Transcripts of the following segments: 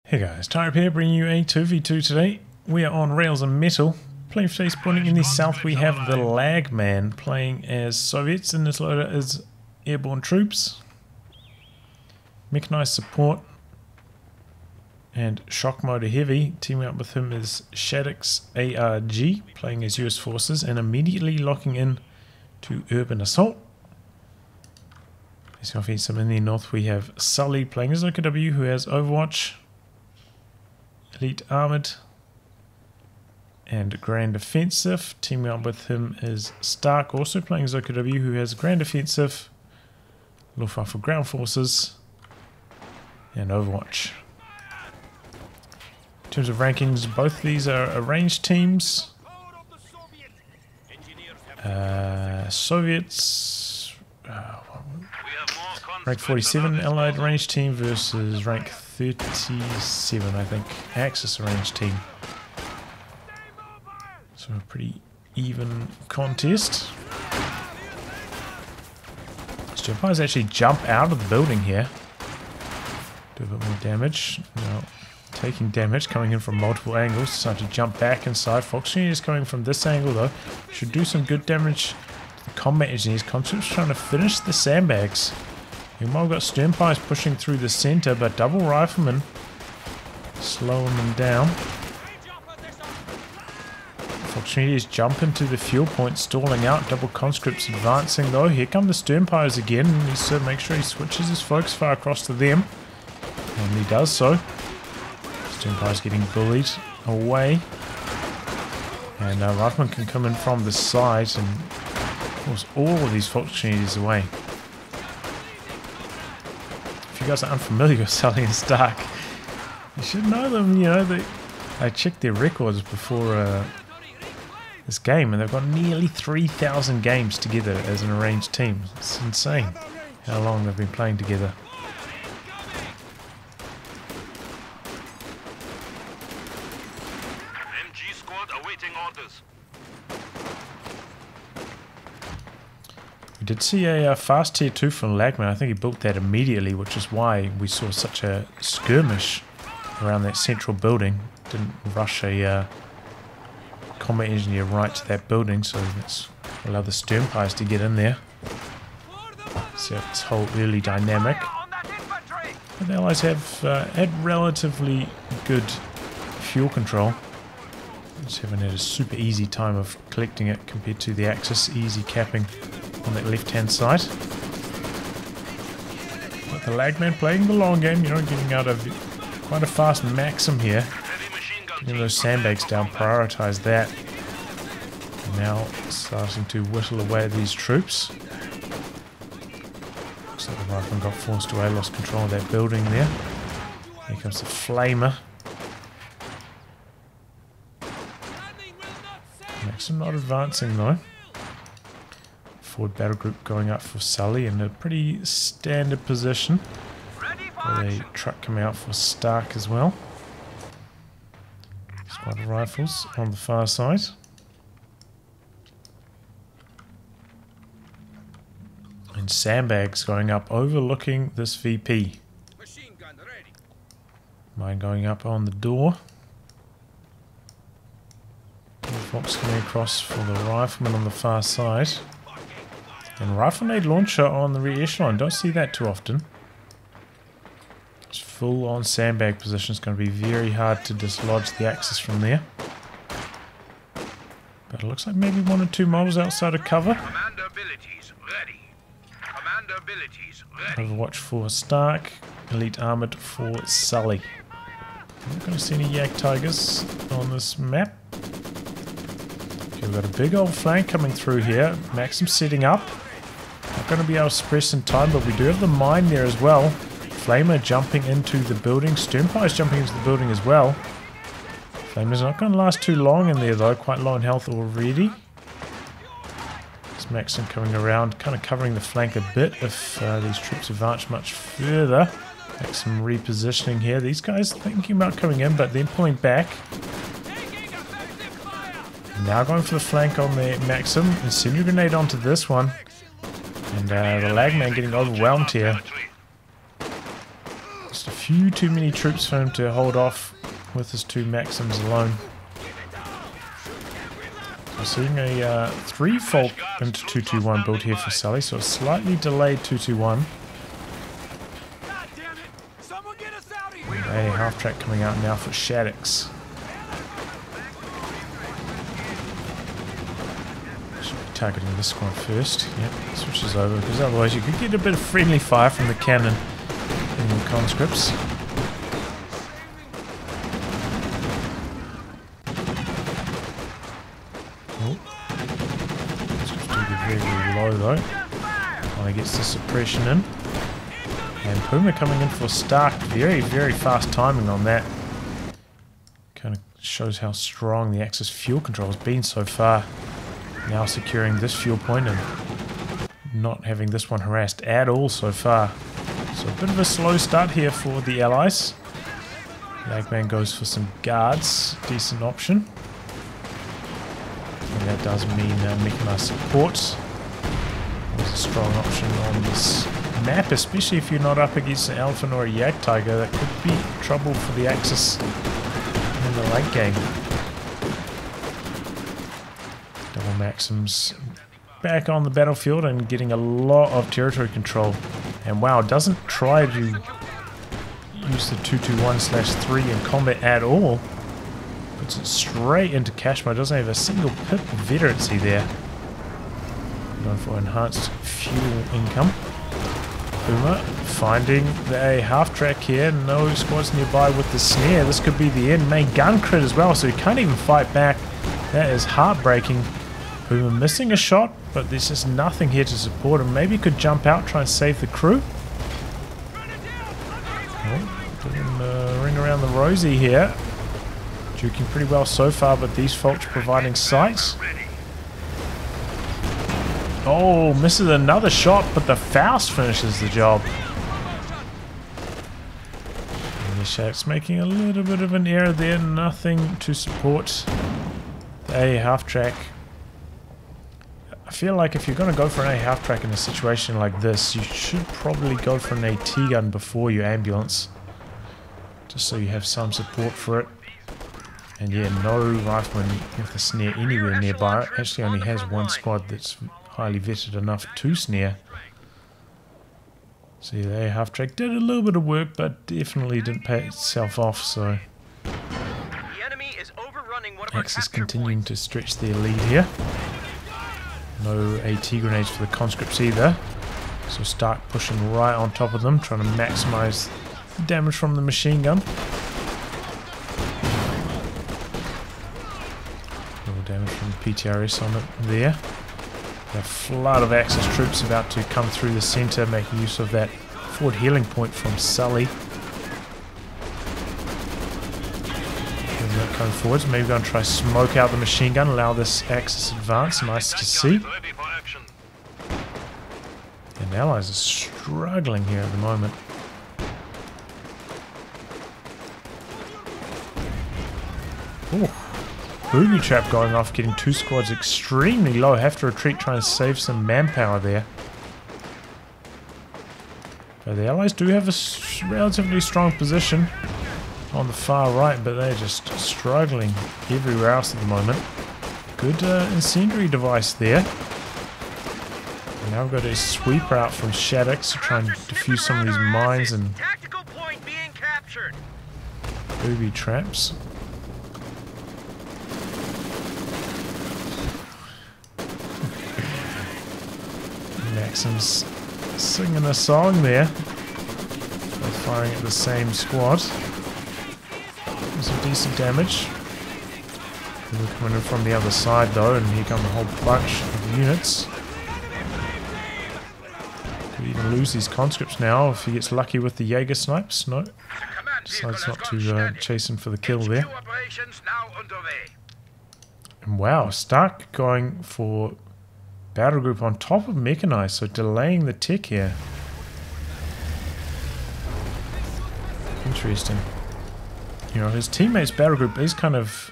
Hey guys, Tyre here bringing you a 2v2 today. We are on Rails and Metal. Playing for today, spawning in the south, we have theLaGmAn playing as Soviets, and this loader is airborne troops. Mechanized support and shock motor heavy. Teaming up with him is shadics ARG playing as US forces and immediately locking in to urban assault. Offensive in the north, we have Sully playing as OKW who has Overwatch, Elite Armoured and Grand Offensive. Teaming up with him is Stark, also playing as OKW, who has Grand Offensive, Luftwaffe Ground Forces and Overwatch. In terms of rankings, both these are arranged teams. Soviets rank 47 Allied arranged team versus rank 37, I think, Axis arranged team. So a pretty even contest. Vampires actually jump out of the building here. Do a bit more damage. Now taking damage, coming in from multiple angles. Decide to jump back inside. Fox Engineers coming from this angle though. Should do some good damage to the combat engineers. Concept's trying to finish the sandbags. Meanwhile, we've got Sternpies pushing through the center, but double riflemen slowing them down. Fox Engineers jump into the fuel point, stalling out. Double conscripts advancing though. Here come the Sternpies again. He needs to make sure he switches his focus fire across to them. And he does so. Sternpies getting bullied away. And riflemen can come in from the side and force all of these Fox Engineers away. If you guys are unfamiliar with Sully and Stark, you should know them. You know, I checked their records before this game, and they've got nearly 3,000 games together as an arranged team. It's insane how long they've been playing together. MG squad awaiting orders. We did see a fast tier 2 from theLaGmAn. I think he built that immediately, which is why we saw such a skirmish around that central building. Didn't rush a combat engineer right to that building, so let's allow the Sternpies to get in there. See this whole early dynamic. But the Allies have had relatively good fuel control. Just haven't had a super easy time of collecting it compared to the Axis. Easy capping on that left hand side. But theLaGmAn playing the long game, you know, getting out of quite a fast maxim here. Getting those sandbags down, prioritize that. And now starting to whittle away at these troops. Looks like the rifleman got forced away, lost control of that building there. Here comes the flamer. Maxim not advancing though. Forward battle group going up for Sully in a pretty standard position. Got a truck coming out for Stark as well. Squad of rifles on the far side. And sandbags going up overlooking this VP. Mine going up on the door. Fox coming across for the rifleman on the far side. And rifle grenade launcher on the rear echelon. Don't see that too often. It's full on sandbag position. It's going to be very hard to dislodge the Axis from there. But it looks like maybe one or two models outside of cover. Commander abilities ready. Commander abilities ready. Overwatch for Stark. Elite Armoured for Sully. I'm not going to see any Yak Tigers on this map. Okay, we've got a big old flank coming through here. Maxim setting up. Not going to be able to suppress in time, but we do have the mine there as well. Flamer jumping into the building. Sternpies jumping into the building as well. Flamer's not going to last too long in there though. Quite low in health already. This Maxim coming around, kind of covering the flank a bit if these troops advance much further. Maxim repositioning here. These guys thinking about coming in, but then pulling back. Now going for the flank on the Maxim. Incendiary grenade onto this one. And theLaGmAn getting overwhelmed here. few too many troops for him to hold off with his 2 Maxims alone. We're seeing a 3-fold into 221 build here for Sully, so a slightly delayed 221. A half-track coming out now for shadics. Should be targeting this squad first. Yep, switches over, because otherwise you could get a bit of friendly fire from the cannon in the conscripts. Very low though. Finally gets the suppression in. And Puma coming in for Stark. Very, very fast timing on that. Kind of shows how strong the Axis fuel control has been so far. Now securing this fuel point and not having this one harassed at all so far. So a bit of a slow start here for the Allies. LaGmAn goes for some guards. Decent option. And that does mean mechanized support. There's a strong option on this map, especially if you're not up against an Elephant or a Yak Tiger. That could be trouble for the Axis in the late game. Double Maxims back on the battlefield and getting a lot of territory control. And wow, doesn't try to use the 221/3 in combat at all. Puts it straight into cash mode. Doesn't have a single pip of veterancy there. Going for enhanced fuel income. Puma finding the half-track here. No squads nearby with the snare. This could be the end. Main gun crit as well, so he can't even fight back. That is heartbreaking. Puma missing a shot, but there's just nothing here to support him. Maybe he could jump out, try and save the crew. Oh, doing a ring around the rosy here. Duking pretty well so far, but these folks providing sight. Oh, misses another shot, but the Faust finishes the job. And the Shadic's making a little bit of an error there. Nothing to support the A half-track. I feel like if you're going to go for an A half-track in a situation like this, you should probably go for an AT gun before your ambulance. Just so you have some support for it. And yeah, no rifleman with a snare anywhere nearby. It actually only has one squad that's highly vetted enough to snare. So yeah, the half-track did a little bit of work, but definitely didn't pay itself off, so... Axis continuing to stretch their lead here. No AT grenades for the conscripts either. So Stark pushing right on top of them, trying to maximize the damage from the machine gun. Damage from the PTRS on it there. A flood of Axis troops about to come through the centre, making use of that forward healing point from Sully. Coming forwards, maybe going to try smoke out the machine gun, allow this Axis advance. Nice to see. And Allies are struggling here at the moment. Ooh. Booby trap going off, getting 2 squads extremely low. Have to retreat, try and save some manpower there. But the Allies do have a relatively strong position on the far right, but they're just struggling everywhere else at the moment. Good incendiary device there. And now we've got a sweeper out from shadics to try and defuse some of these mines and booby traps. Maxim's singing a song there. They're firing at the same squad. Some decent damage. We're coming in from the other side though, and here come a whole bunch of units. Could even lose these conscripts now if he gets lucky with the Jaeger snipes. No. Decides not to chase him for the kill there. And wow, Stark going for battle group on top of Mechanized, so delaying the tech here. Interesting. You know, his teammate's battle group is kind of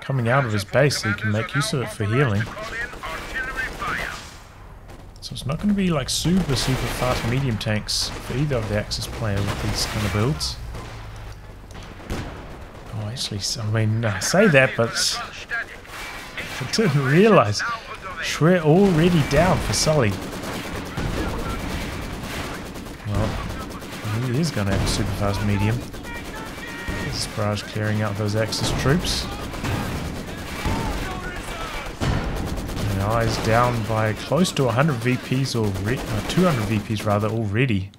coming out of his base, so he can make use of it for healing. So it's not going to be like super fast medium tanks for either of the Axis players with these kind of builds. actually, I mean, I say that, but I didn't realise. We're already down for Sully. Well, he is going to have a super fast medium. This barrage clearing out those Axis troops. And eyes down by close to 100 VPs already, 200 VPs rather already.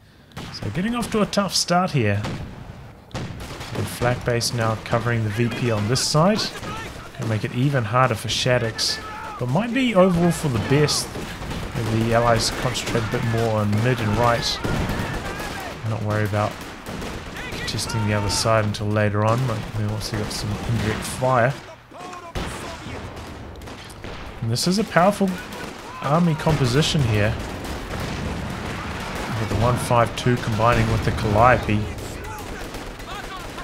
So getting off to a tough start here. The flak base now covering the VP on this side. Can make it even harder for shadics. But might be overall for the best if the allies concentrate a bit more on mid and right. Not worry about contesting the other side until later on. We've also got some indirect fire. And this is a powerful army composition here. With the 152 combining with the Calliope.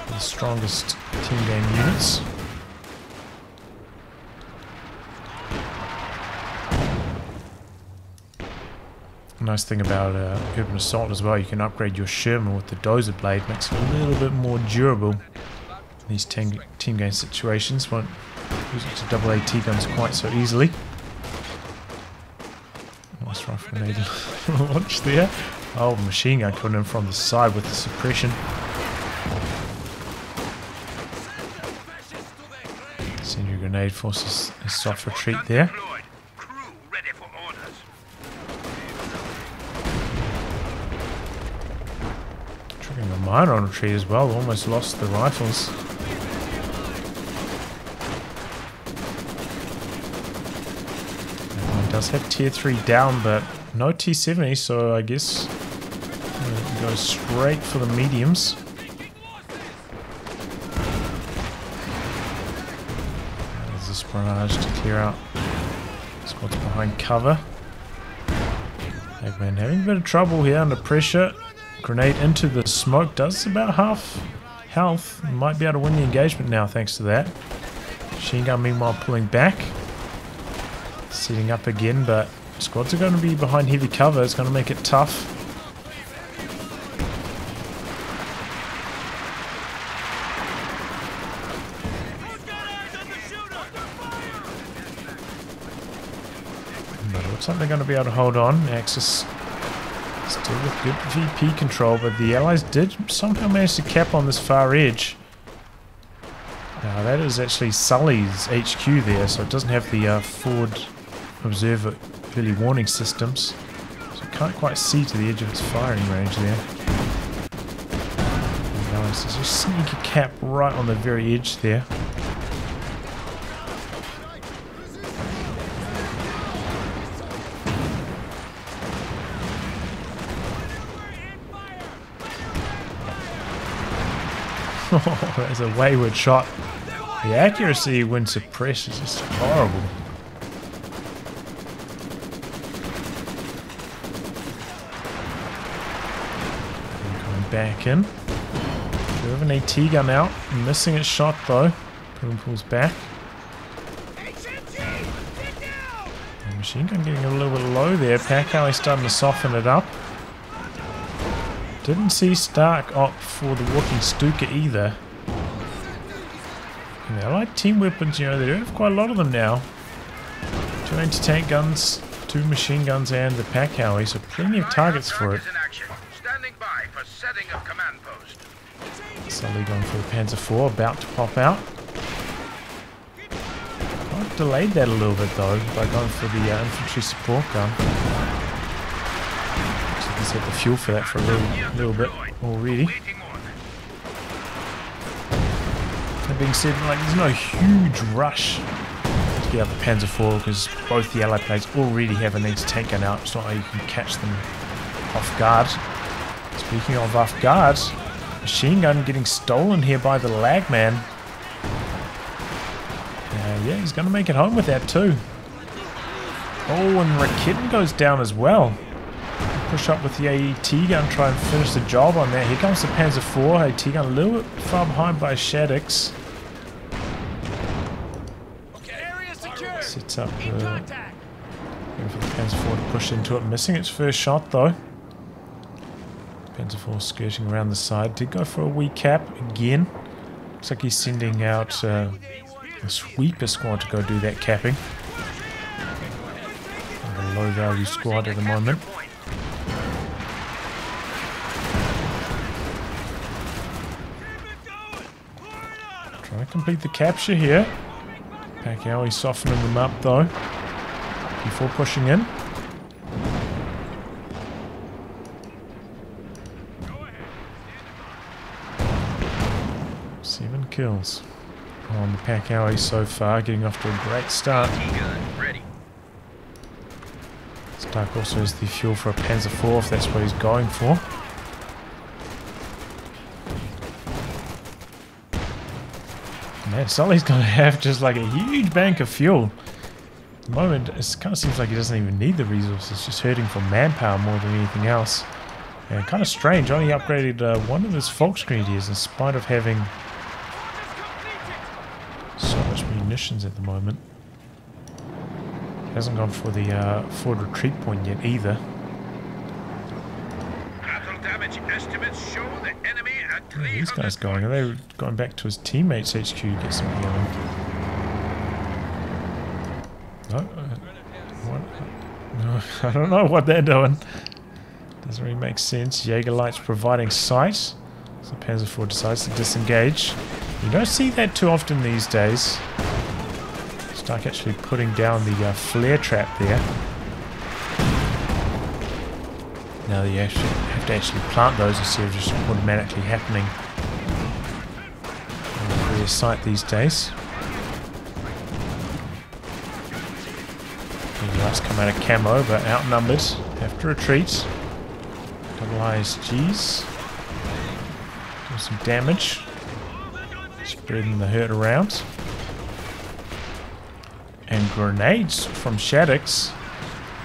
The strongest team game units. Nice thing about Urban Assault as well, you can upgrade your Sherman with the Dozer Blade, makes it a little bit more durable in these team game situations. Won't use it to double AT guns quite so easily. Nice rifle grenade launch there. Oh, machine gun coming in from the side with the suppression. Senior grenade forces a soft retreat there. Triggering a miner on retreat as well, almost lost the rifles. Everyone does have tier 3 down, but no T70, so I guess go straight for the mediums. There's this barrage to clear out squads behind cover. LaGmAn having a bit of trouble here under pressure. Grenade into the smoke does about half health. Might be able to win the engagement now thanks to that. Machine gun meanwhile pulling back. Setting up again, but squads are going to be behind heavy cover. It's going to make it tough. But it looks like they're going to be able to hold on. Axis still with good VP control, but the allies did somehow manage to cap on this far edge. Now that is actually Sully's HQ there, so it doesn't have the forward observer early warning systems, so it can't quite see to the edge of its firing range there. Nice, there's a sneaky cap right on the very edge there. Oh, that's a wayward shot. The accuracy when suppressed is just horrible. Coming back in. We have an AT gun out. Missing its shot though. Pulls back. The machine gun getting a little bit low there. Packowie starting to soften it up. Didn't see Stark opt for the walking Stuka either. And the allied team weapons, you know, they do have quite a lot of them now. 2 anti-tank guns, 2 machine guns, and the Packowie, so plenty of targets for it. Sully going for the Panzer IV, about to pop out. I've delayed that a little bit though by going for the infantry support gun. He's had the fuel for that for a little bit already. That being said, like, there's no huge rush to get out the Panzer IV because both the allied planes already have an anti-tank gun out. It's not like you can catch them off guard. Speaking of off guard, machine gun getting stolen here by the LaGmAn. Yeah, he's going to make it home with that too. Oh, and Raketin goes down as well. Push up with the AT gun, try and finish the job on that. Here comes the Panzer IV. AT gun a little bit far behind by shadics. Sets up going for the Panzer IV to push into it. Missing its first shot though. Panzer IV skirting around the side. Did go for a wee cap again. Looks like he's sending out a sweeper squad to go do that capping. A low value squad at the moment. Trying to complete the capture here. Pacquiao, he's softening them up though before pushing in. 7 kills on the Pacquiao so far, getting off to a great start. Stark also has the fuel for a Panzer IV if that's what he's going for. Man, Sully's going to have just like a huge bank of fuel. At the moment, it kind of seems like he doesn't even need the resources, just hurting for manpower more than anything else. And kind of strange, only upgraded one of his Volksgrenadiers in spite of having so much munitions at the moment. Hasn't gone for the forward retreat point yet either. Battle damage estimates show the enemy at 300. Where are these guys going? Are they going back to his teammates' HQ to get some healing? No, what? No, I don't know what they're doing. Doesn't really make sense. Jaegerlight's providing sight. So Panzer IV decides to disengage. You don't see that too often these days. Stark actually putting down the flare trap there. Now you actually have to actually plant those instead of just automatically happening on their site these days. The lights come out of camo, but outnumbered. Have to retreat. Double ISGs. Do some damage. Spreading the hurt around. And grenades from shadics.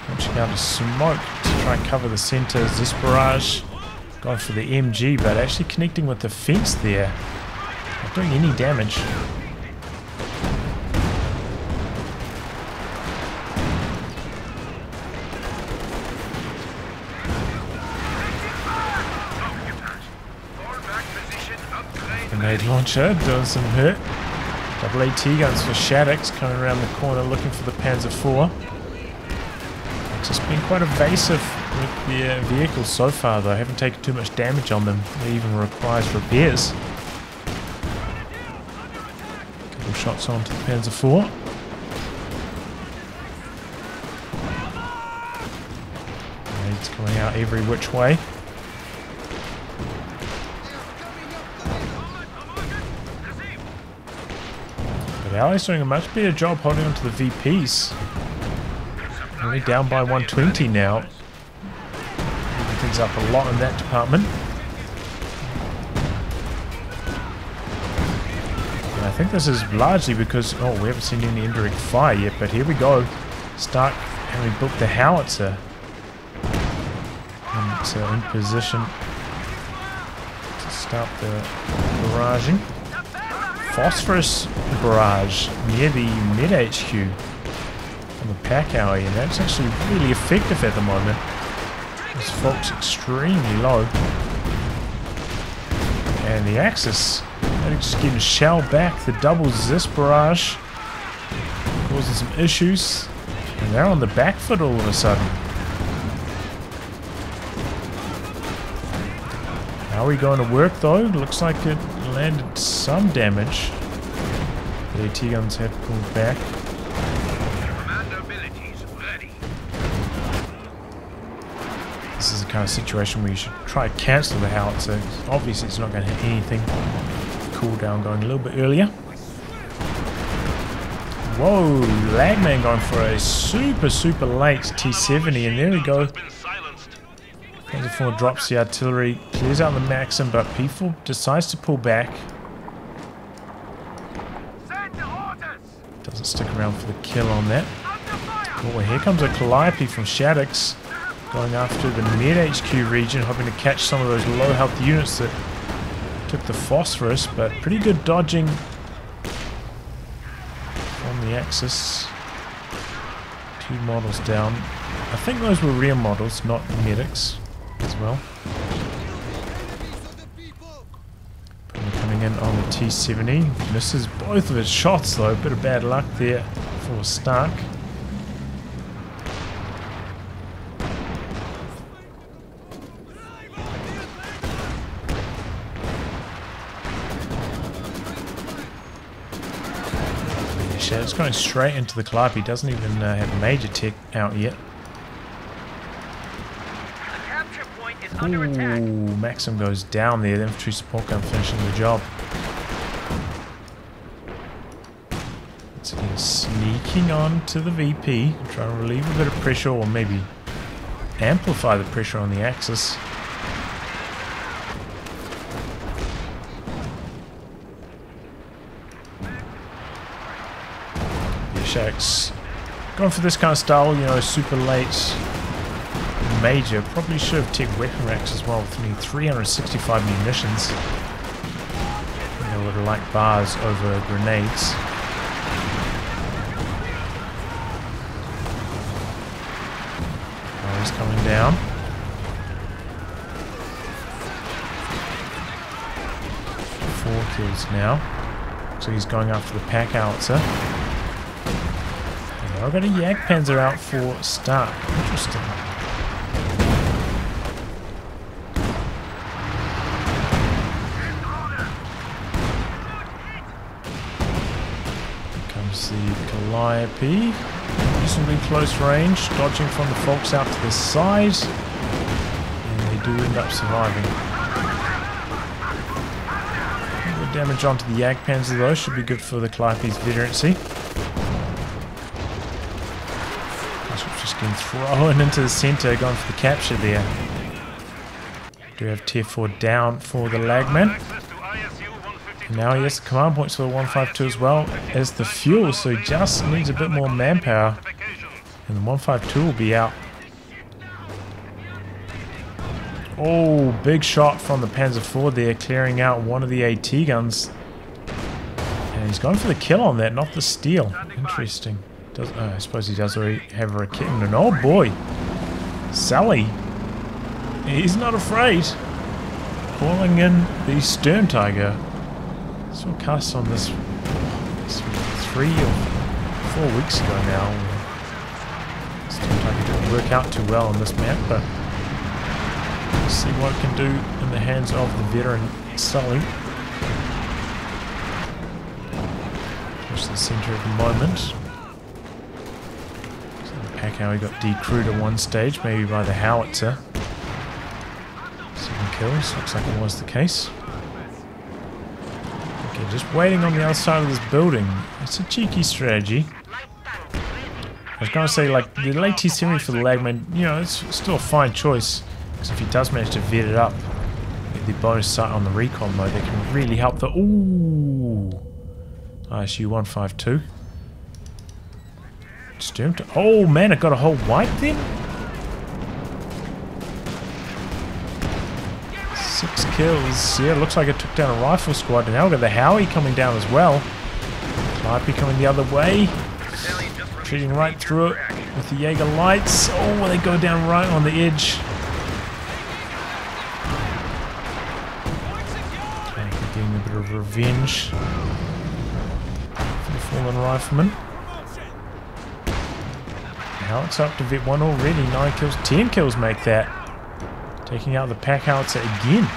Launching out a smoke to try and cover the center. This barrage going for the MG, but actually connecting with the fence there. Not doing any damage. Grenade launcher doing some hurt. Double AT guns for shadics coming around the corner looking for the Panzer IV. Just been quite evasive with the vehicles so far though. Haven't taken too much damage on them. It even requires repairs. Couple shots onto the Panzer IV. Grenades coming out every which way. Allies doing a much better job holding on to the VPs. Only down by 120 now. Moving things up a lot in that department. And I think this is largely because, oh, we haven't seen any indirect fire yet, but here we go. Stark having built the howitzer. And it's in position to start the barraging. Phosphorus barrage near the mid HQ on the Pacquiao, and that's actually really effective at the moment. This Volk's extremely low. And the Axis, they're just getting shelled back. The double Zis barrage causing some issues. And they're on the back foot all of a sudden. How are we going to work though? Looks like it landed some damage. The AT guns have pulled back. This is the kind of situation where you should try to cancel the howitzer. Obviously it's not going to hit anything. Cooldown going a little bit earlier. Whoa, LaGmAn going for a super late T70, and there we go. Panzer IV drops the artillery, clears out the Maxim, but P4 decides to pull back. Doesn't stick around for the kill on that. Oh, here comes a Calliope from shadics, going after the mid HQ region, hoping to catch some of those low health units that took the phosphorus, but pretty good dodging from the Axis. 2 models down. I think those were rear models, not medics as well. Probably coming Coming in on the T-70. Misses both of his shots though. Bit of bad luck there for Stark. It's going straight into the club. He doesn't even have major tech out yet. Ooh, Maxim goes down there. The infantry support gun finishing the job. Once again, sneaking on to the VP. Trying to relieve a bit of pressure or maybe amplify the pressure on the Axis. Shadics going for this kind of style, you know, super late major. Probably should have tech weapon racks as well with only 365 munitions. They would have liked bars over grenades. Oh, he's coming down. Four kills now. So he's going after the pack howitzer. I've got a Jagdpanzer out for Stark. Interesting. Here comes the Calliope. Reasonably close range, dodging from the folks out to the side. And they do end up surviving. Good damage onto the Jagdpanzer though, should be good for the Calliope's veterancy. Getting thrown into the center, going for the capture there. Do have tier 4 down for the LaGmAn. And now he has the command points for the 152 as well as the fuel, so he just needs a bit more manpower. And the 152 will be out. Oh, big shot from the Panzer IV there, clearing out one of the AT guns. And he's going for the kill on that, not the steal. Interesting. I suppose he does already have a kitten. And oh boy, Sully, he's not afraid. Calling in the Stern Tiger. Saw casts on this 3 or 4 weeks ago now. Stern Tiger didn't work out too well on this map, but let's see what it can do in the hands of the veteran Sully. Push to the center at the moment. Pack how he got decrewed at one stage, maybe by the howitzer. 7 kills, looks like it was the case. Okay, just waiting on the other side of this building. It's a cheeky strategy. I was going to say, like, the late T-70 for the LaGmAn, you know, it's still a fine choice. Because if he does manage to vet it up, with the bonus sight on the recon mode, they can really help the... Ooh! ISU 152. Oh man, it got a whole wipe then? 6 kills. Yeah, looks like it took down a rifle squad. And now we've got the Howie coming down as well. Might be coming the other way. Treating right through it with the Jaeger lights. Oh, they go down right on the edge. Okay, getting a bit of revenge for the fallen rifleman. Now it's up to Vet 1 already. 9 kills, 10 kills make that. Taking out the pack howitzer again.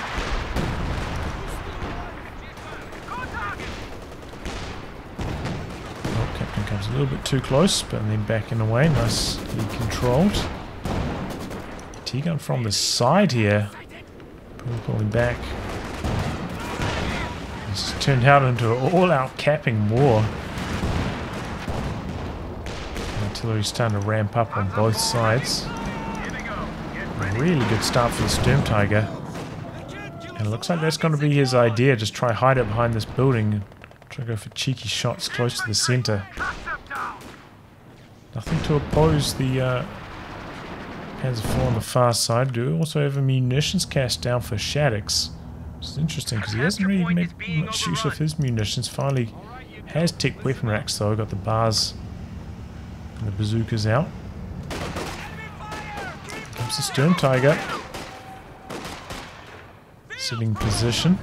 Oh, Captain comes a little bit too close, but then backing away. Nicely controlled. T-gun from the side here. Pulling back. This turned out into an all-out capping war. Artillery's starting to ramp up on both sides. A really good start for the Stern Tiger. And it looks like that's going to be his idea. Just try hide it behind this building and try to go for cheeky shots close to the center. Nothing to oppose the Panzer IV on the far side. Do also have a munitions cast down for shadics. Which is interesting because he hasn't really made much use of his munitions. Finally has tech weapon racks though. Got the bars and the bazookas out. Comes the Stern Tiger. Sitting position.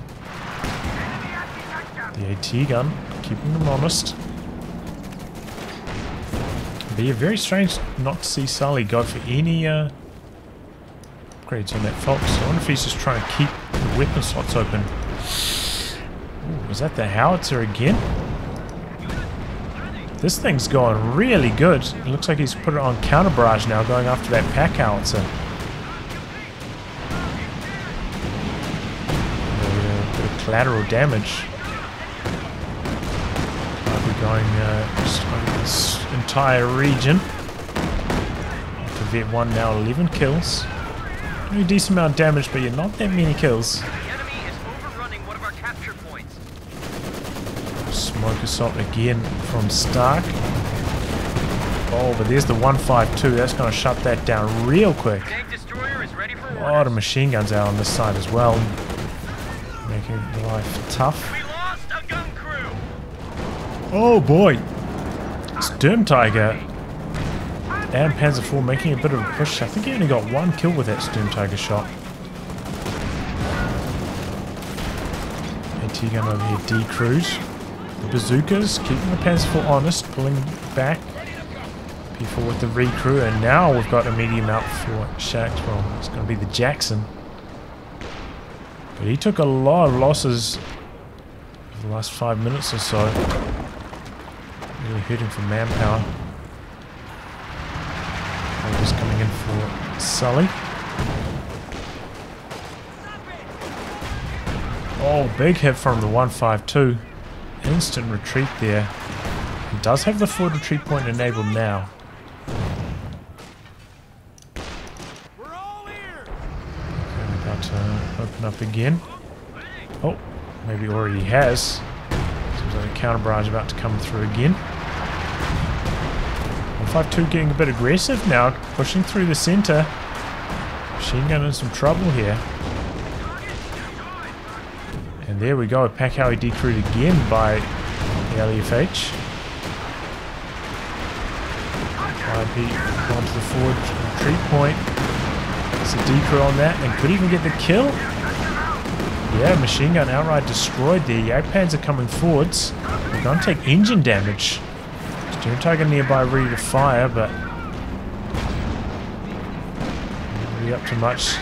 The AT gun, keeping them honest. But yeah, very strange not to see Sully go for any upgrades on that Fox. I wonder if he's just trying to keep the weapon slots open. Ooh, is that the howitzer again? This thing's going really good. It looks like he's put it on counter barrage now, going after that pack howitzer. A bit of collateral damage. Might be going just over this entire region. For Vet 1 now 11 kills. Doing a decent amount of damage, but you're not that many kills. Smoke assault again from Stark. Oh, but there's the 152. That's going to shut that down real quick. A lot of machine guns out on this side as well, making life tough. Oh boy! Sturm Tiger and Panzer IV making a bit of a push. I think he only got one kill with that Sturm Tiger shot. AT gun over here decrewed. The bazookas, keeping the Panzer IV honest, pulling back. P4 with the recrew, and now we've got a medium out for Shaq. Well, it's going to be the Jackson. But he took a lot of losses over the last 5 minutes or so. Really hurting for manpower. Just coming in for Sully. Oh, big hit from the 152. Instant retreat there. He does have the forward retreat point enabled now. Okay, about to open up again. Oh, maybe already has. Seems like a counter barrage about to come through again. 152 getting a bit aggressive now, pushing through the center. Machine gun in some trouble here. And there we go, Pack Howie decrewed again by the LEFH. IP gone to the forward retreat point. It's a decrew on that and could even get the kill. Yeah, machine gun outright destroyed there. Jagdpanzer are coming forwards. They're going to take engine damage. Sturm Tiger nearby ready to fire, but not really up to much.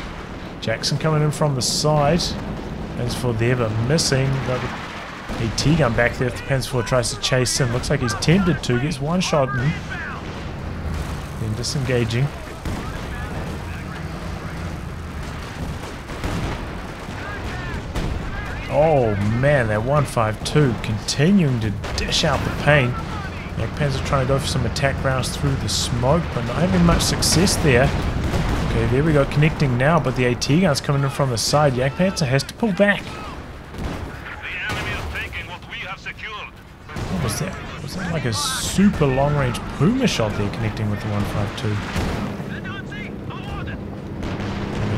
Jackson coming in from the side. Panzer IV there, but missing. Got the AT gun back there if the Panzer IV tries to chase him. Looks like he's tempted to. Gets one shot in. Then disengaging. Oh man, that 152 continuing to dish out the pain. Panzer trying to go for some attack rounds through the smoke, but not having much success there. Okay, there we go, connecting now, but the AT gun's coming in from the side. Jagdpanzer has to pull back. The enemy is taking what we have secured. What was that? Was that like a super long-range Puma shot there connecting with the 152?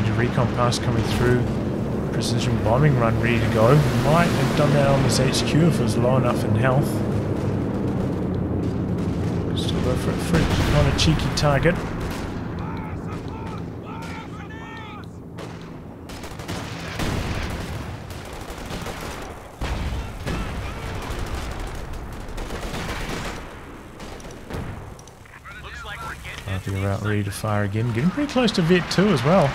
Major recon pass coming through. Precision bombing run ready to go. Might have done that on this HQ if it was low enough in health. Still go for it. Fridge, not a cheeky target. They're out ready to fire again. Getting pretty close to Vet 2 as well.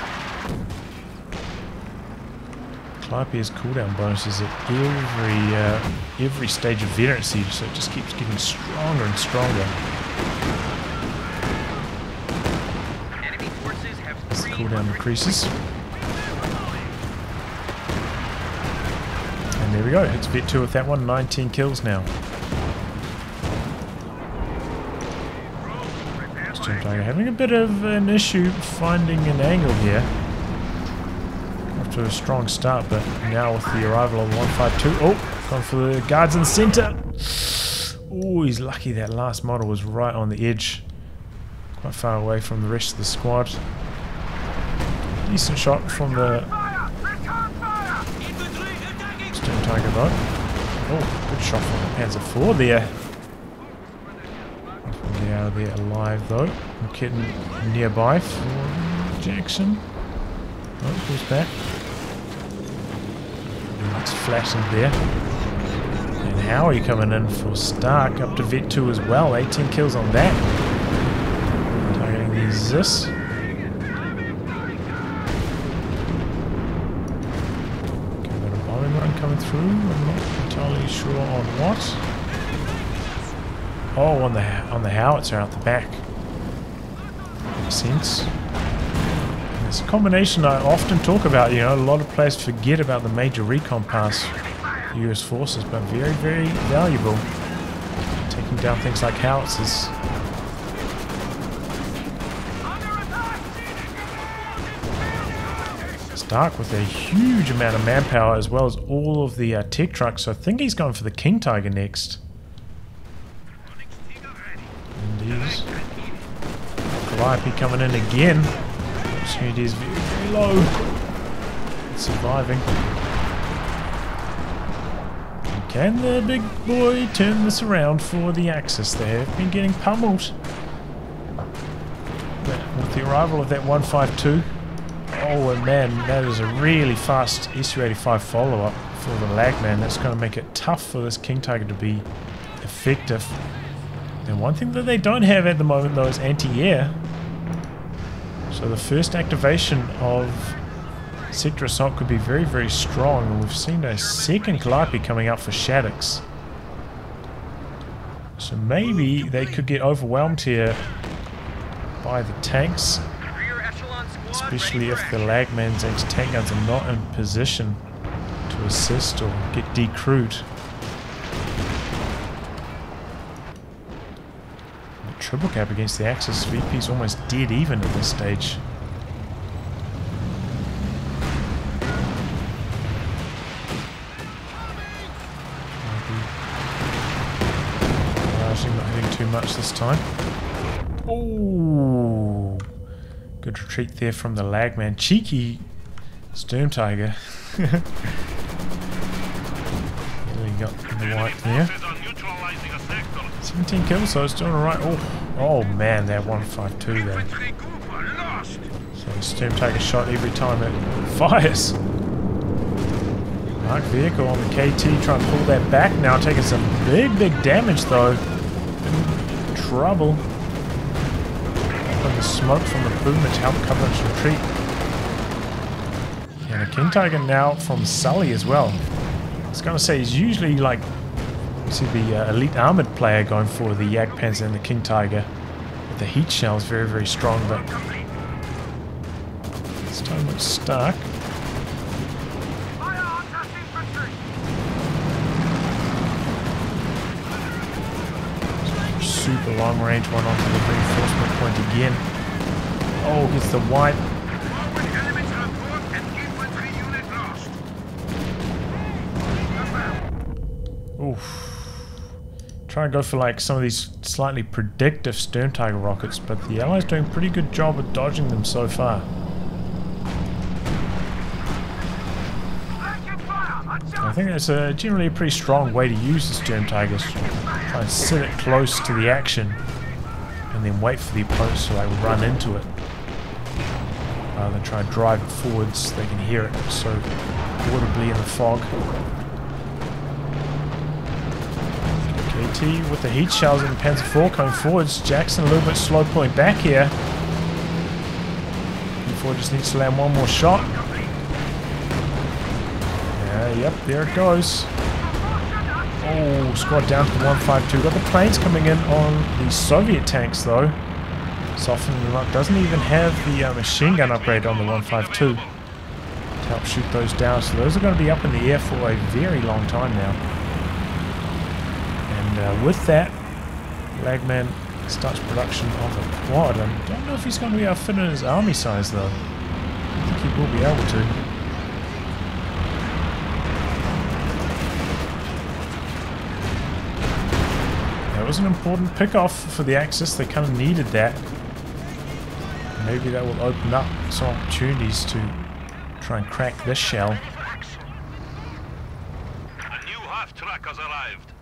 Clype's cooldown bonuses at every stage of veterancy, so it just keeps getting stronger and stronger. As the cooldown increases. And there we go, hits Vet 2 with that one, 19 kills now. Sturm Tiger having a bit of an issue finding an angle here. To a strong start, but now with the arrival of the 152, oh, gone for the guards in the center. Oh, he's lucky that last model was right on the edge, quite far away from the rest of the squad. Decent shot from the Sturm Tiger though. Oh, good shot from the Panzer IV there. They are there alive though. Getting nearby for Jackson. Oh, pulls back. It's flashing there. Howie coming in for Stark, up to Vet 2 as well. 18 kills on that. Targeting the Zis. Okay, got a bombing run coming through. I'm not entirely sure on what. Oh, on the howitzer out the back. Makes sense. It's a combination I often talk about, you know, a lot of players forget about the major recon pass for US forces, but very, very valuable. Taking down things like howitzers. Stark with a huge amount of manpower as well as all of the tech trucks, so I think he's going for the King Tiger next. Indeed. Calliope coming in again. Opportunity is very, very low. It's surviving. And can the big boy turn this around for the Axis? They have been getting pummeled. But with the arrival of that 152, oh and man, that is a really fast SU-85 follow-up for the LaGmAn. That's going to make it tough for this King Tiger to be effective. And one thing that they don't have at the moment though is anti-air. So the first activation of Sector Assault could be very, very strong. And we've seen a second Calliope coming out for shadics. So maybe they could get overwhelmed here by the tanks. Especially if the LaGmAn's anti-tank guns are not in position to assist or get decrewed. Triple cap against the Axis. VP's almost dead even at this stage. Actually not hitting too much this time. Oh, good retreat there from the LaGmAn. Cheeky Sturm Tiger. Really got the white there. 17 kills, so it's doing alright. Oh man, that 152 there. So the Sturm Tiger shot every time it fires. Mark vehicle on the KT trying to pull that back now, taking some big damage though. In trouble. And the smoke from the boom to help cover its retreat. And a King Tiger now from Sully as well. I was going to say he's usually like see the elite armored player going for the Jagdpanzer and the King Tiger. With the heat shell is very, very strong, but this time it's Stark. Super long range one onto the reinforcement point again. Oh, gets the white. Oof. Try and go for like some of these slightly predictive Sturm Tiger rockets, but the Allies doing a pretty good job of dodging them so far. I think that's generally a pretty strong way to use the Sturm Tigers. Try and sit it close to the action and then wait for the opponents to like run into it. Rather than try and drive it forwards so they can hear it so audibly in the fog. KT with the heat shells in Panzer IV coming forwards. Jackson a little bit slow pulling back here. P4 just needs to land one more shot. Yep, there it goes. Oh, squad down to the 152. Got the planes coming in on the Soviet tanks though. Softening them up. Doesn't even have the machine gun upgrade on the 152 to help shoot those down. So those are going to be up in the air for a very long time now. And with that, LaGmAn starts production of a quad. I don't know if he's going to be able to fit in his army size though. I think he will be able to. That was an important pick-off for the Axis. They kind of needed that. Maybe that will open up some opportunities to try and crack this shell. A new half-track has arrived.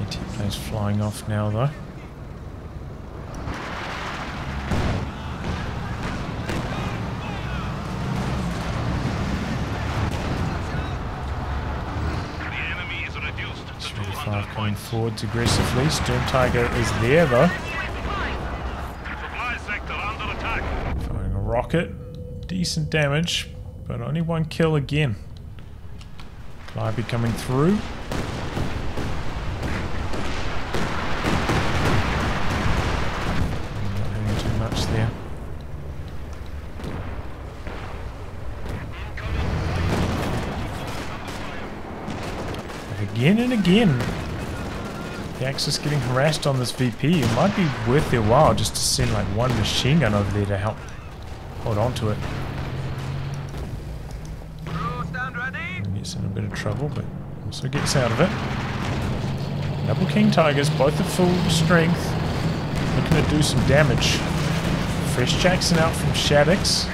Anti-plane's flying off now though. The enemy is reduced. coming forwards aggressively. Storm Tiger is there though. Supply sector under attack. Firing a rocket. Decent damage, but only one kill again. Calliope coming through. Not having too much there. Again and again, the Axis getting harassed on this VP. It might be worth their while just to send like one machine gun over there to help hold on to it. And gets in a bit of trouble, but also gets out of it. Double King Tigers, both at full strength, looking to do some damage. Fresh Jackson out from shadics.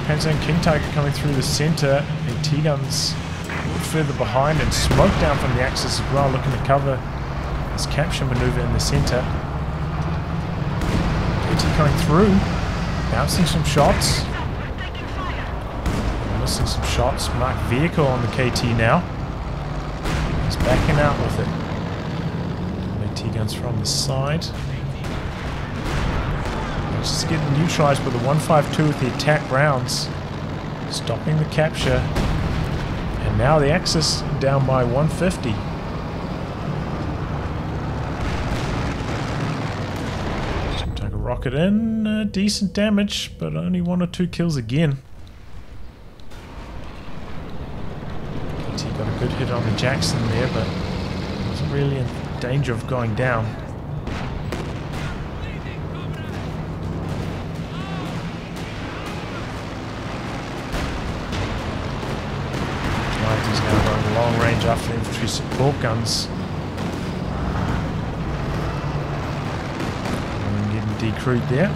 Panzer and King Tiger coming through the center. AT guns a little further behind and smoke down from the Axis as well, looking to cover this capture maneuver in the center. AT coming through, bouncing some shots. Missing some shots. Marked vehicle on the KT now. He's backing out with it. AT guns from the side. Just getting neutralized by the 152 with the attack rounds, stopping the capture, and now the Axis down by 150. Just take a rocket in, decent damage, but only 1 or 2 kills again. KT got a good hit on the Jackson there, but wasn't really in danger of going down. He's now going long range after infantry support guns. And getting decrewed there.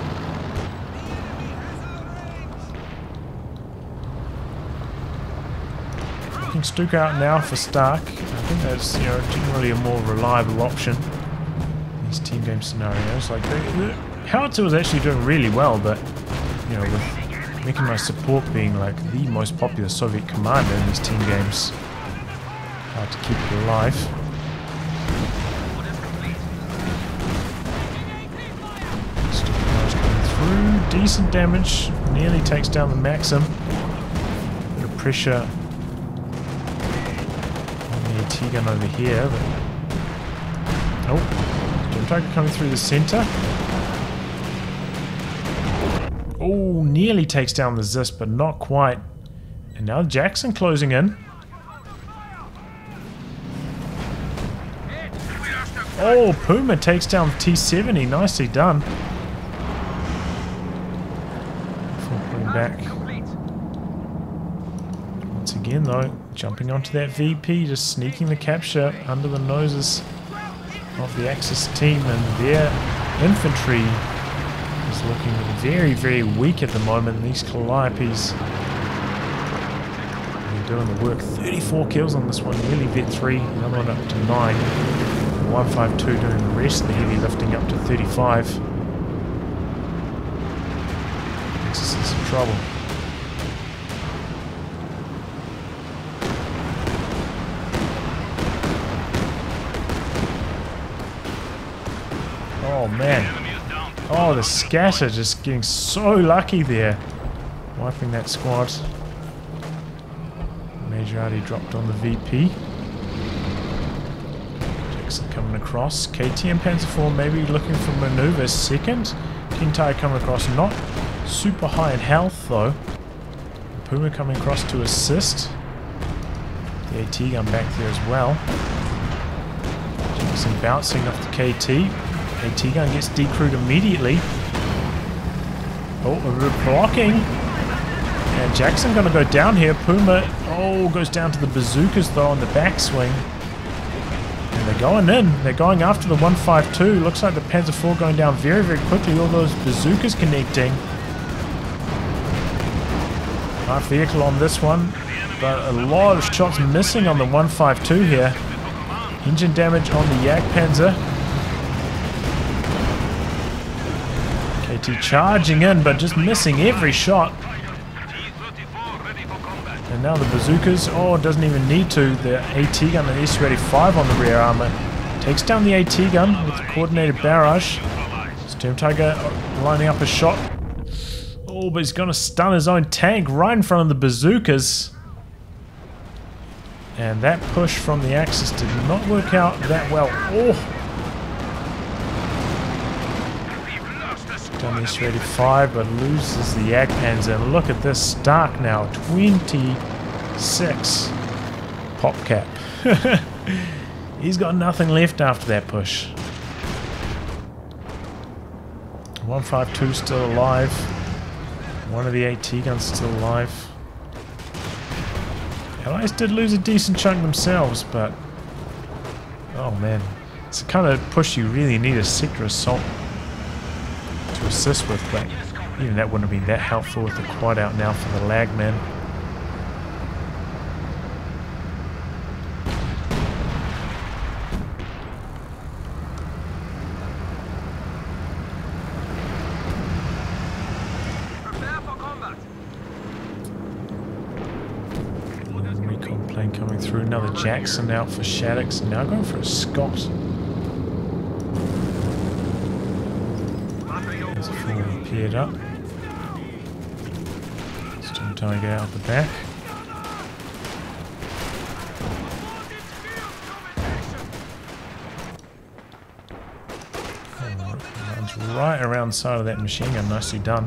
Looking Stuka out now for Stark. I think that's generally a more reliable option in these team game scenarios. Like the Howitzer was actually doing really well, but with Mechanized support being like the most popular Soviet commander in these team games, hard to keep it alive. Stuka's coming through, decent damage, nearly takes down the Maxim. Bit of pressure on the AT gun over here, but oh, Storm Tiger coming through the center. Oh, nearly takes down the Zis, but not quite. And now Jackson closing in. Oh, Puma takes down T-70. Nicely done. Pulling back. Once again, though, jumping onto that VP, just sneaking the capture under the noses of the Axis team, and their infantry is looking very, very weak at the moment. These Calliopes are doing the work. 34 kills on this one, nearly vet 3, another one up to 9. And 152 doing the rest of the heavy lifting up to 35. Axis in some trouble. Oh man. Oh, the scatter just getting so lucky there. Wiping that squad. Majority dropped on the VP. Jackson coming across. KT and Panzer IV maybe looking for maneuver. Second. King Tiger coming across. Not super high in health though. Puma coming across to assist. The AT gun back there as well. Jackson bouncing off the KT. AT gun gets decrewed immediately. Oh, a bit of blocking. And Jackson gonna go down here. Puma, goes down to the bazookas though on the backswing. And they're going in. They're going after the 152. Looks like the Panzer IV going down very, very quickly. All those bazookas connecting. Light vehicle on this one. But a lot of shots missing on the 152 here. Engine damage on the Jagdpanzer. KT charging in, but just missing every shot. And now the bazookas. Oh, it doesn't even need to. The AT gun, the SU-85 on the rear armor, takes down the AT gun with the coordinated barrage. Storm Tiger lining up a shot. Oh, but he's going to stun his own tank right in front of the bazookas. And that push from the Axis did not work out that well. Oh! Down the SU-85, but loses the Jagdpanzer. And look at this Stark now. 26 pop cap. He's got nothing left after that push. 152 still alive. One of the AT guns still alive. Allies did lose a decent chunk themselves, but oh man, it's the kind of push you really need a sector assault to assist with, but even that wouldn't have been that helpful with the quad out now for the LAGMAN. Coming through, another Jackson out for shadics, now going for a Scott. There's a full paired up. Storm Tiger out the back. Runs right around the side of that machine gun, nicely done.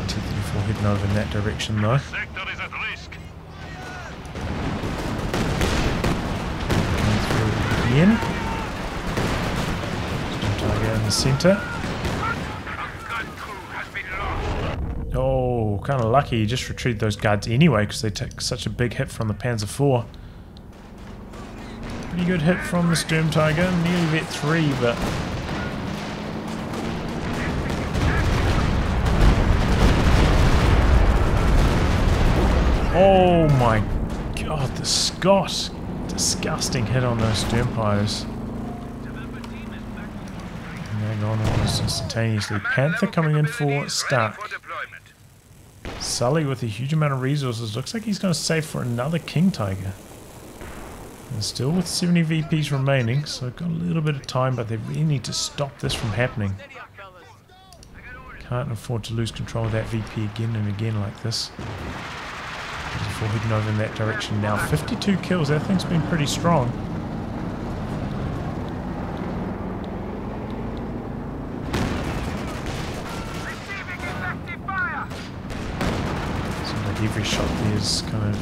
T-34 heading over in that direction though. In. Tiger in the center. Oh, kind of lucky he just retrieved those guards anyway because they took such a big hit from the Panzer IV. Pretty good hit from the Storm Tiger, nearly vet 3, but oh my god, the Scott! Disgusting hit on those Sturmpires. And they're gone almost instantaneously. Panther coming in for Stark. Sully with a huge amount of resources. Looks like he's going to save for another King Tiger. And still with 70 VPs remaining, so got a little bit of time, but they really need to stop this from happening. Can't afford to lose control of that VP again and again like this. Before heading over in that direction now. 52 kills, that thing's been pretty strong. Seems like every shot there is kind of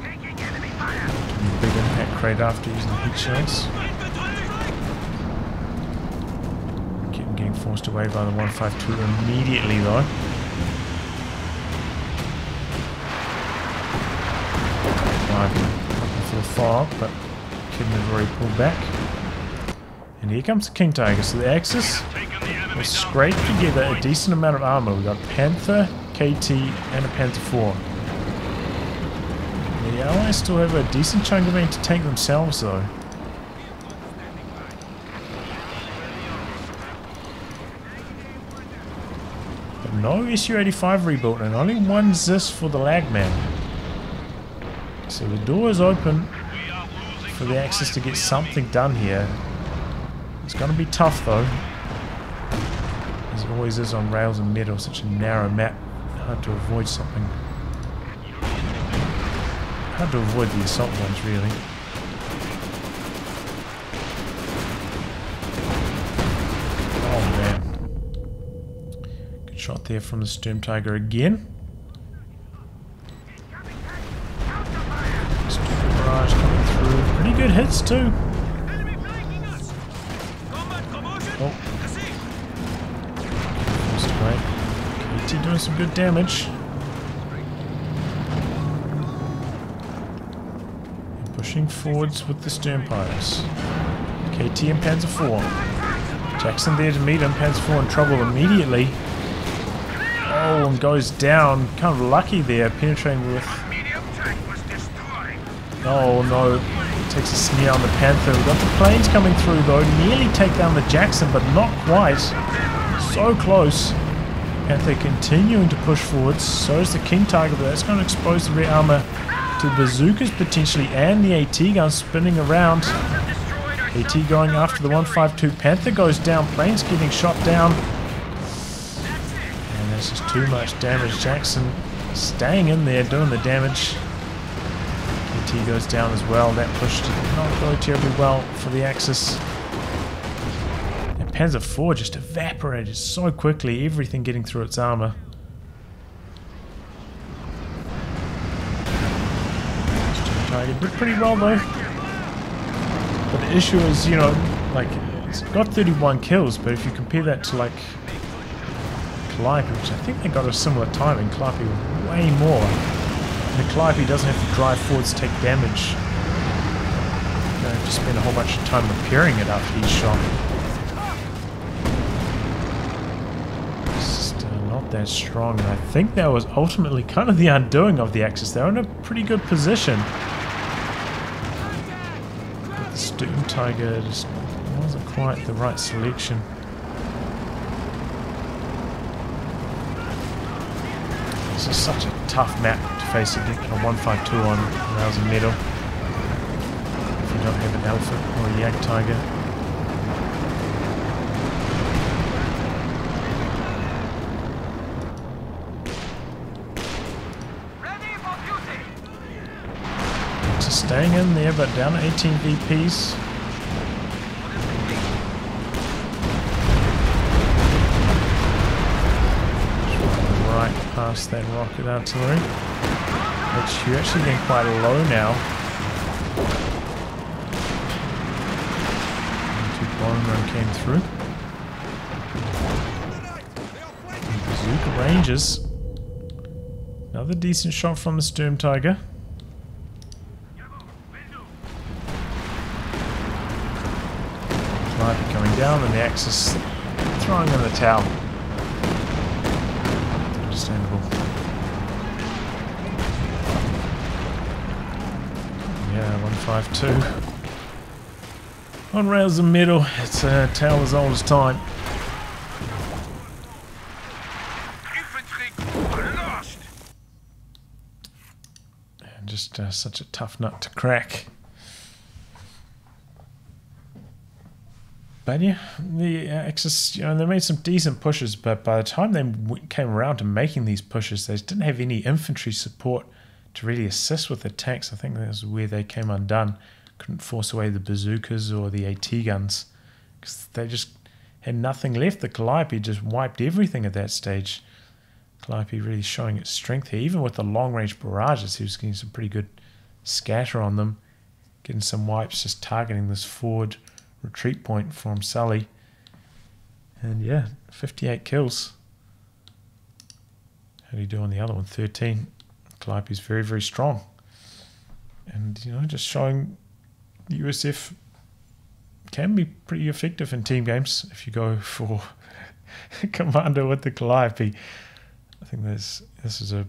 doing a big impact crate after using the heat shells. Getting forced away by the 152 immediately though. For the fog, but Kidman has already pulled back. And here comes the King Tiger. So the Axis will scrape together a decent amount of armor. We've got Panther, KT, and a Panther IV. The Allies still have a decent chunk of anti-tank themselves though. But no SU-85 rebuilt and only one ZIS for the LAGMAN. So the door is open for the Axis to get something done here. It's going to be tough though. As it always is on rails and metal, such a narrow map. Hard to avoid something. Hard to avoid the assault ones really. Oh man. Good shot there from the Storm Tiger again. Coming through. Pretty good hits too. Oh. KT doing some good damage. And pushing forwards with the Sturmpires. KT and Panzer IV. Jackson there to meet him. Panzer IV in trouble immediately. Oh, and goes down. Kind of lucky there, penetrating with... Oh no, takes a smear on the Panther. We've got the planes coming through though, nearly take down the Jackson, but not quite. So close. Panther continuing to push forwards. So is the King Tiger, but that's going to expose the rear armor to the bazookas potentially, and the AT gun spinning around. AT going after the 152. Panther goes down. Plane's getting shot down. And there's just too much damage. Jackson staying in there, doing the damage. AT goes down as well. That push did not go terribly well for the Axis. And Panzer IV just evaporated so quickly, everything getting through its armor. Did pretty well though. But the issue is, you know, like, it's got 31 kills, but if you compare that to like Calliope, which I think they got a similar timing, Calliope way more. And the Calliope doesn't have to drive forwards to take damage. You don't have to spend a whole bunch of time repairing it after each shot. It's just not that strong, and I think that was ultimately kind of the undoing of the Axis. They were in a pretty good position. But the Sturm Tiger just wasn't quite the right selection. This is such a tough map to face a 152 on Rails and Metal if you don't have an Alpha or a Yak Tiger. Just staying in there, but down to 18 VPs. Past that rocket artillery, which you're actually getting quite low now. Bomb run came through. And bazooka ranges. Another decent shot from the Sturm Tiger. Sniper coming down, and the Axis throwing in the towel. Understandable. Yeah, 152. On Rails and Metal, it's a tale as old as time. Infantry lost. And just such a tough nut to crack. But yeah, the Axis, you know, they made some decent pushes, but by the time they came around to making these pushes, they just didn't have any infantry support to really assist with the tanks. I think that's where they came undone. Couldn't force away the bazookas or the AT guns because they just had nothing left. The Calliope just wiped everything at that stage. Calliope really showing its strength here. Even with the long-range barrages, he was getting some pretty good scatter on them, getting some wipes, just targeting this forward retreat point from Sully. And yeah, 58 kills. How do you do on the other one? 13. Calliope is very, very strong. And, you know, just showing the USF can be pretty effective in team games if you go for Commander with the Calliope. I think this is a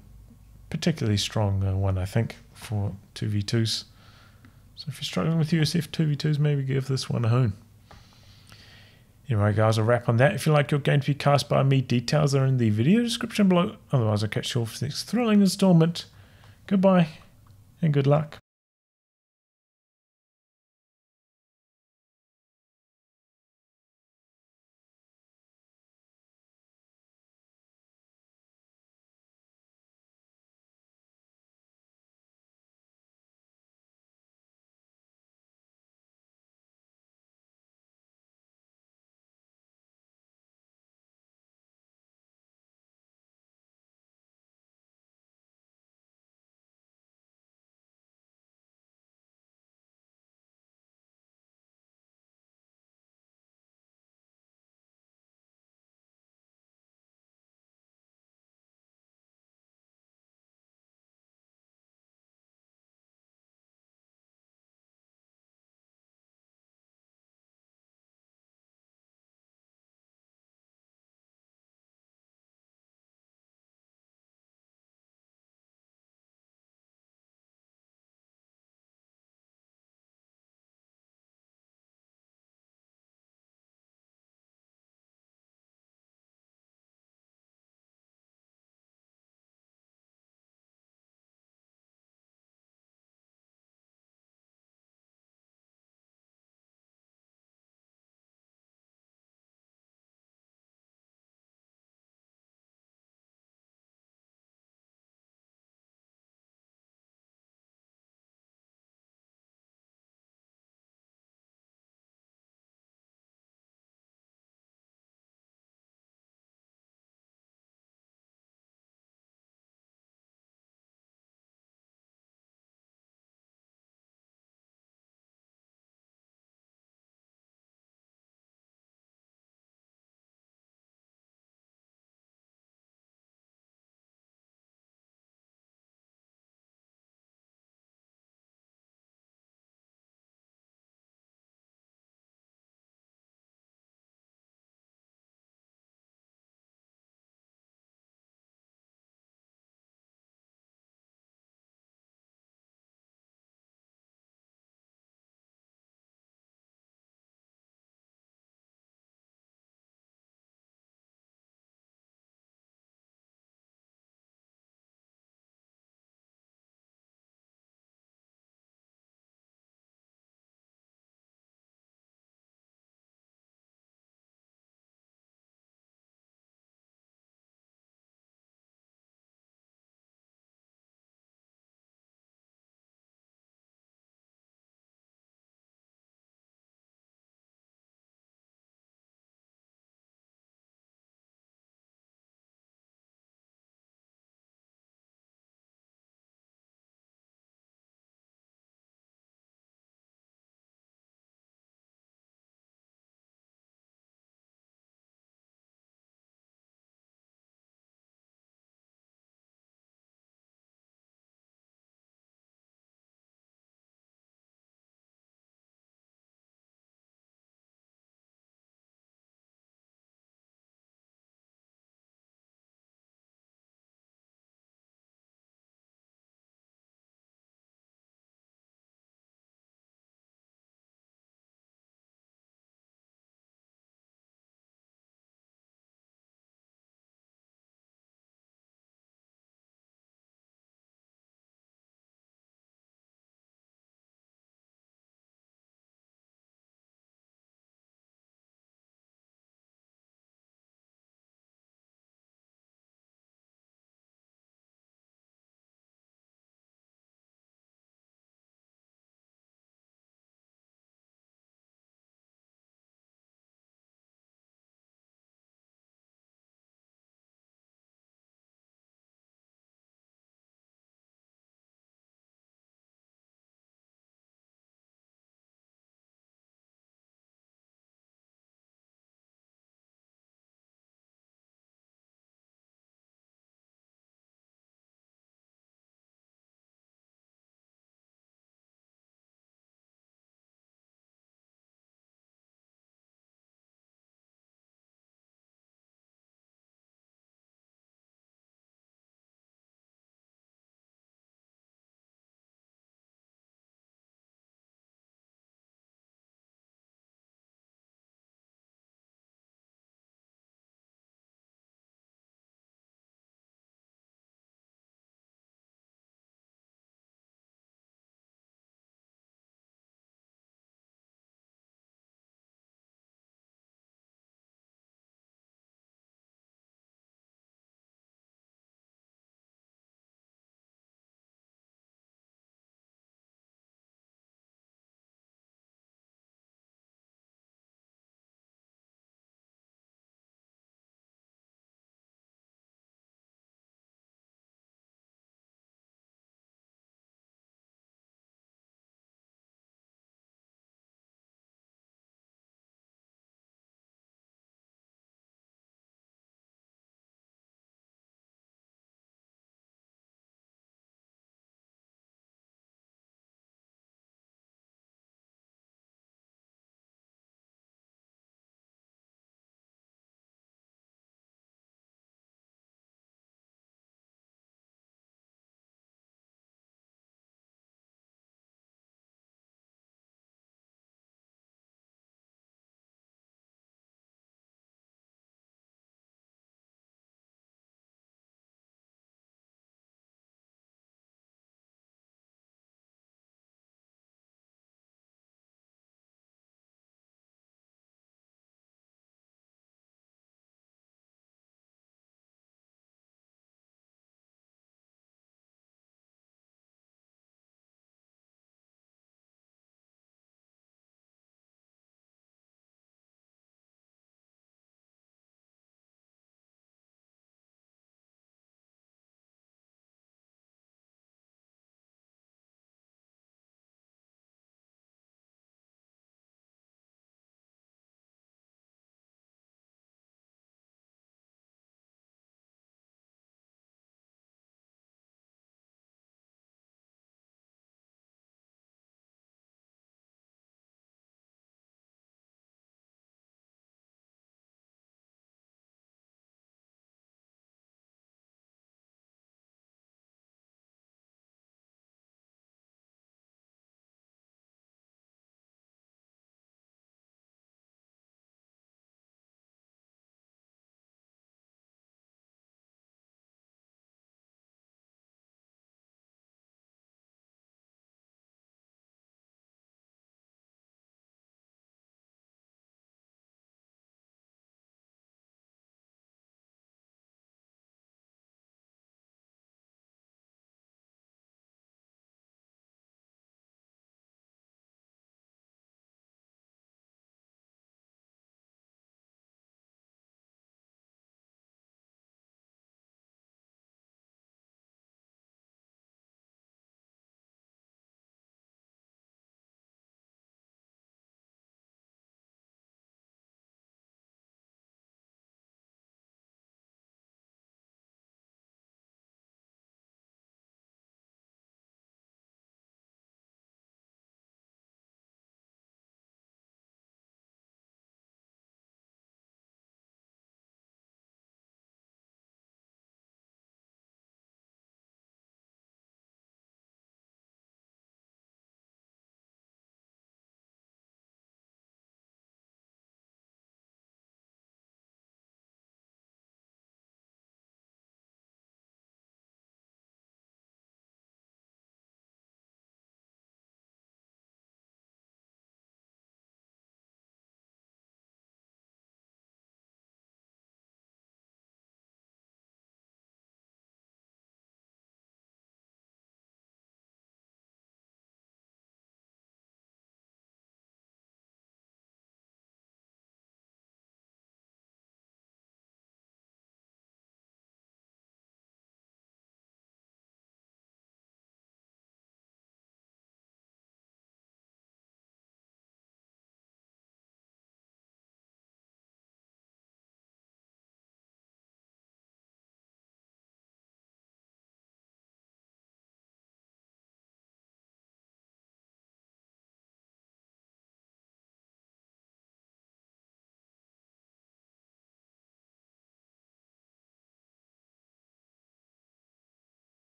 particularly strong one, I think, for 2v2s. So if you're struggling with USF 2v2s, maybe give this one a hone. Anyway, guys, I'll wrap on that. If you like your game to be cast by me, details are in the video description below. Otherwise, I'll catch you all for the next thrilling installment. Goodbye, and good luck.